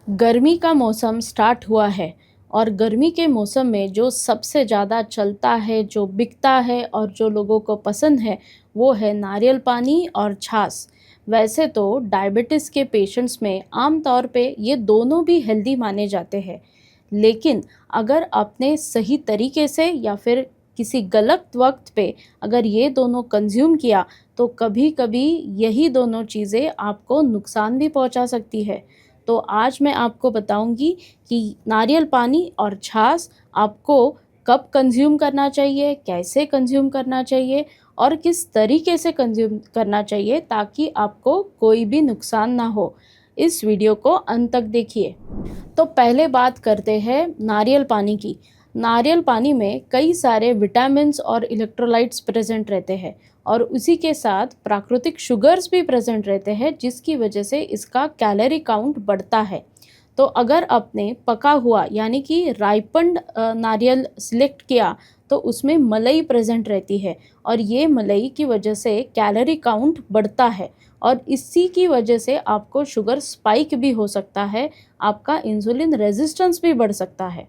गर्मी का मौसम स्टार्ट हुआ है और गर्मी के मौसम में जो सबसे ज़्यादा चलता है, जो बिकता है और जो लोगों को पसंद है, वो है नारियल पानी और छाछ। वैसे तो डायबिटीज़ के पेशेंट्स में आम तौर पे ये दोनों भी हेल्दी माने जाते हैं, लेकिन अगर आपने सही तरीके से या फिर किसी गलत वक्त पे अगर ये दोनों कंज्यूम किया, तो कभी-कभी यही दोनों चीज़ें आपको नुकसान भी पहुंचा सकती है। तो आज मैं आपको बताऊंगी कि नारियल पानी और छाछ आपको कब कंज्यूम करना चाहिए, कैसे कंज्यूम करना चाहिए और किस तरीके से कंज्यूम करना चाहिए ताकि आपको कोई भी नुकसान ना हो। इस वीडियो को अंत तक देखिए। तो पहले बात करते हैं नारियल पानी की। नारियल पानी में कई सारे विटामिन्स और इलेक्ट्रोलाइट्स प्रेजेंट रहते हैं और उसी के साथ प्राकृतिक शुगर्स भी प्रेजेंट रहते हैं, जिसकी वजह से इसका कैलोरी काउंट बढ़ता है। तो अगर आपने पका हुआ यानी कि राइपन्ड नारियल सिलेक्ट किया, तो उसमें मलई प्रेजेंट रहती है और ये मलई की वजह से कैलोरी काउंट बढ़ता है और इसी की वजह से आपको शुगर स्पाइक भी हो सकता है, आपका इंसुलिन रेजिस्टेंस भी बढ़ सकता है।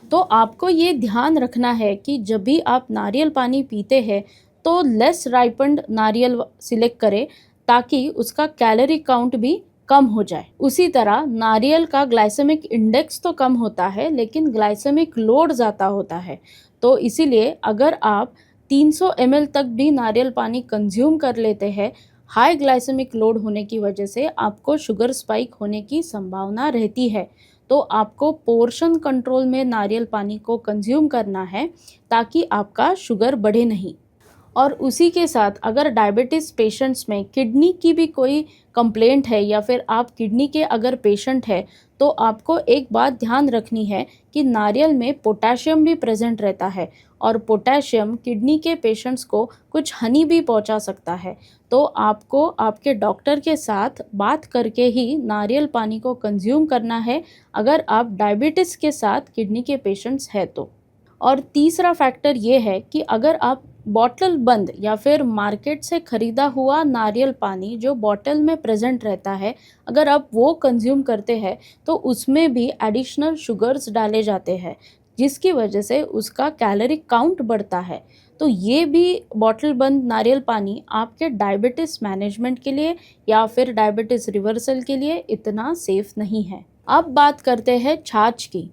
तो आपको ये ध्यान रखना है कि जब भी आप नारियल पानी पीते हैं तो लेस राइपन्ड नारियल सिलेक्ट करें ताकि उसका कैलोरी काउंट भी कम हो जाए। उसी तरह नारियल का ग्लाइसेमिक इंडेक्स तो कम होता है, लेकिन ग्लाइसेमिक लोड ज़्यादा होता है। तो इसीलिए अगर आप 300 ml तक भी नारियल पानी कंज्यूम कर लेते हैं, हाई ग्लाइसेमिक लोड होने की वजह से आपको शुगर स्पाइक होने की संभावना रहती है। तो आपको पोर्शन कंट्रोल में नारियल पानी को कंज्यूम करना है ताकि आपका शुगर बढ़े नहीं। और उसी के साथ अगर डायबिटीज़ पेशेंट्स में किडनी की भी कोई कंप्लेंट है या फिर आप किडनी के अगर पेशेंट है, तो आपको एक बात ध्यान रखनी है कि नारियल में पोटेशियम भी प्रेजेंट रहता है और पोटेशियम किडनी के पेशेंट्स को कुछ हानि भी पहुंचा सकता है। तो आपको आपके डॉक्टर के साथ बात करके ही नारियल पानी को कंज्यूम करना है अगर आप डायबिटीज़ के साथ किडनी के पेशेंट्स हैं तो। और तीसरा फैक्टर ये है कि अगर आप बॉटल बंद या फिर मार्केट से ख़रीदा हुआ नारियल पानी जो बॉटल में प्रेजेंट रहता है, अगर आप वो कंज्यूम करते हैं तो उसमें भी एडिशनल शुगर्स डाले जाते हैं, जिसकी वजह से उसका कैलोरी काउंट बढ़ता है। तो ये भी बॉटल बंद नारियल पानी आपके डायबिटीज़ मैनेजमेंट के लिए या फिर डायबिटीज़ रिवर्सल के लिए इतना सेफ नहीं है। अब बात करते हैं छाछ की।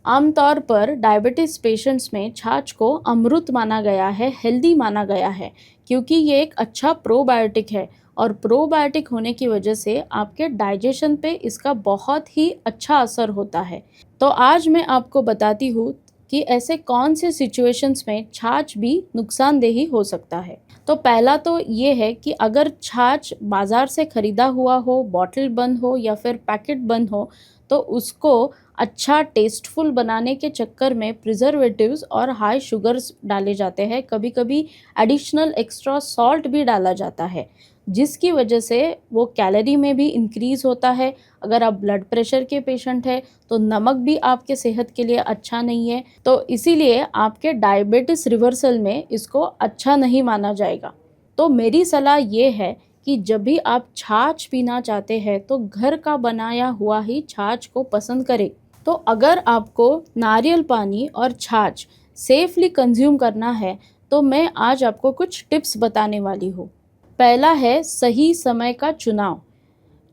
आमतौर पर डायबिटीज़ पेशेंट्स में छाछ को अमृत माना गया है, हेल्दी माना गया है, क्योंकि ये एक अच्छा प्रोबायोटिक है और प्रोबायोटिक होने की वजह से आपके डाइजेशन पे इसका बहुत ही अच्छा असर होता है। तो आज मैं आपको बताती हूँ कि ऐसे कौन से सिचुएशंस में छाछ भी नुकसानदेही हो सकता है। तो पहला तो ये है कि अगर छाछ बाज़ार से ख़रीदा हुआ हो, बॉटल बंद हो या फिर पैकेट बंद हो, तो उसको अच्छा टेस्टफुल बनाने के चक्कर में प्रिजर्वेटिव्स और हाई शुगर्स डाले जाते हैं, कभी कभी एडिशनल एक्स्ट्रा सॉल्ट भी डाला जाता है, जिसकी वजह से वो कैलोरी में भी इंक्रीज़ होता है। अगर आप ब्लड प्रेशर के पेशेंट हैं तो नमक भी आपके सेहत के लिए अच्छा नहीं है, तो इसीलिए आपके डायबिटीज़ रिवर्सल में इसको अच्छा नहीं माना जाएगा। तो मेरी सलाह ये है कि जब भी आप छाछ पीना चाहते हैं तो घर का बनाया हुआ ही छाछ को पसंद करें। तो अगर आपको नारियल पानी और छाछ सेफली कंज्यूम करना है तो मैं आज आपको कुछ टिप्स बताने वाली हूँ। पहला है सही समय का चुनाव।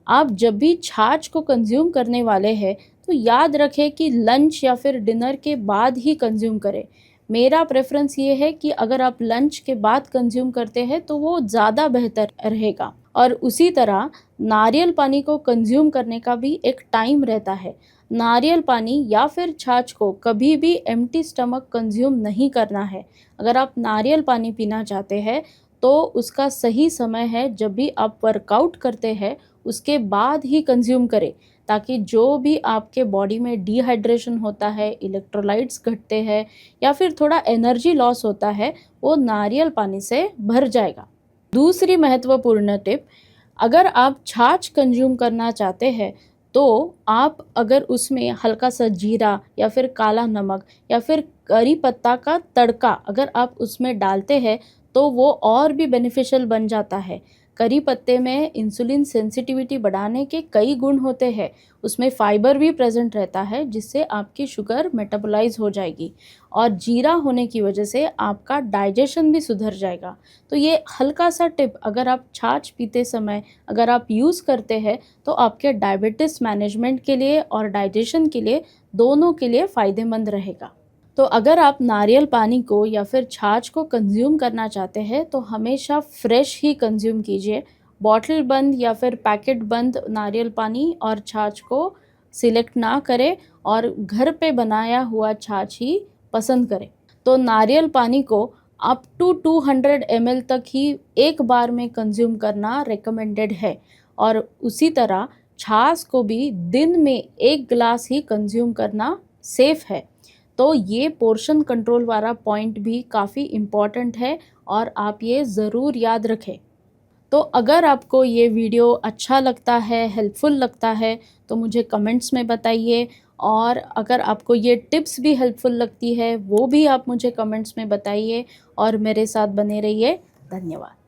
आप जब भी छाछ को कंज्यूम करने वाले हैं तो याद रखें कि लंच या फिर डिनर के बाद ही कंज्यूम करें। मेरा प्रेफरेंस ये है कि अगर आप लंच के बाद कंज्यूम करते हैं तो वो ज़्यादा बेहतर रहेगा। और उसी तरह नारियल पानी को कंज्यूम करने का भी एक टाइम रहता है। नारियल पानी या फिर छाछ को कभी भी एम्प्टी स्टमक कंज्यूम नहीं करना है। अगर आप नारियल पानी पीना चाहते हैं तो उसका सही समय है जब भी आप वर्कआउट करते हैं उसके बाद ही कंज्यूम करें, ताकि जो भी आपके बॉडी में डिहाइड्रेशन होता है, इलेक्ट्रोलाइट्स घटते हैं या फिर थोड़ा एनर्जी लॉस होता है, वो नारियल पानी से भर जाएगा। दूसरी महत्वपूर्ण टिप, अगर आप छाछ कंज्यूम करना चाहते हैं तो आप अगर उसमें हल्का सा जीरा या फिर काला नमक या फिर करी पत्ता का तड़का अगर आप उसमें डालते हैं तो वो और भी बेनिफिशियल बन जाता है। करी पत्ते में इंसुलिन सेंसिटिविटी बढ़ाने के कई गुण होते हैं। उसमें फाइबर भी प्रेज़ेंट रहता है जिससे आपकी शुगर मेटाबॉलाइज़ हो जाएगी और जीरा होने की वजह से आपका डाइजेशन भी सुधर जाएगा। तो ये हल्का-सा टिप अगर आप छाछ पीते समय अगर आप यूज़ करते हैं तो आपके डायबिटीज़ मैनेजमेंट के लिए और डाइजेशन के लिए दोनों के लिए फ़ायदेमंद रहेगा। तो अगर आप नारियल पानी को या फिर छाछ को कंज़्यूम करना चाहते हैं तो हमेशा फ्रेश ही कंज़्यूम कीजिए। बॉटल बंद या फिर पैकेट बंद नारियल पानी और छाछ को सिलेक्ट ना करें और घर पे बनाया हुआ छाछ ही पसंद करें। तो नारियल पानी को अप टू 200 ml तक ही एक बार में कंज़्यूम करना रिकमेंडेड है और उसी तरह छाछ को भी दिन में 1 ग्लास ही कंज़्यूम करना सेफ़ है। तो ये पोर्शन कंट्रोल वाला पॉइंट भी काफ़ी इम्पॉर्टेंट है और आप ये ज़रूर याद रखें। तो अगर आपको ये वीडियो अच्छा लगता है, हेल्पफुल लगता है तो मुझे कमेंट्स में बताइए और अगर आपको ये टिप्स भी हेल्पफुल लगती है वो भी आप मुझे कमेंट्स में बताइए और मेरे साथ बने रहिए। धन्यवाद।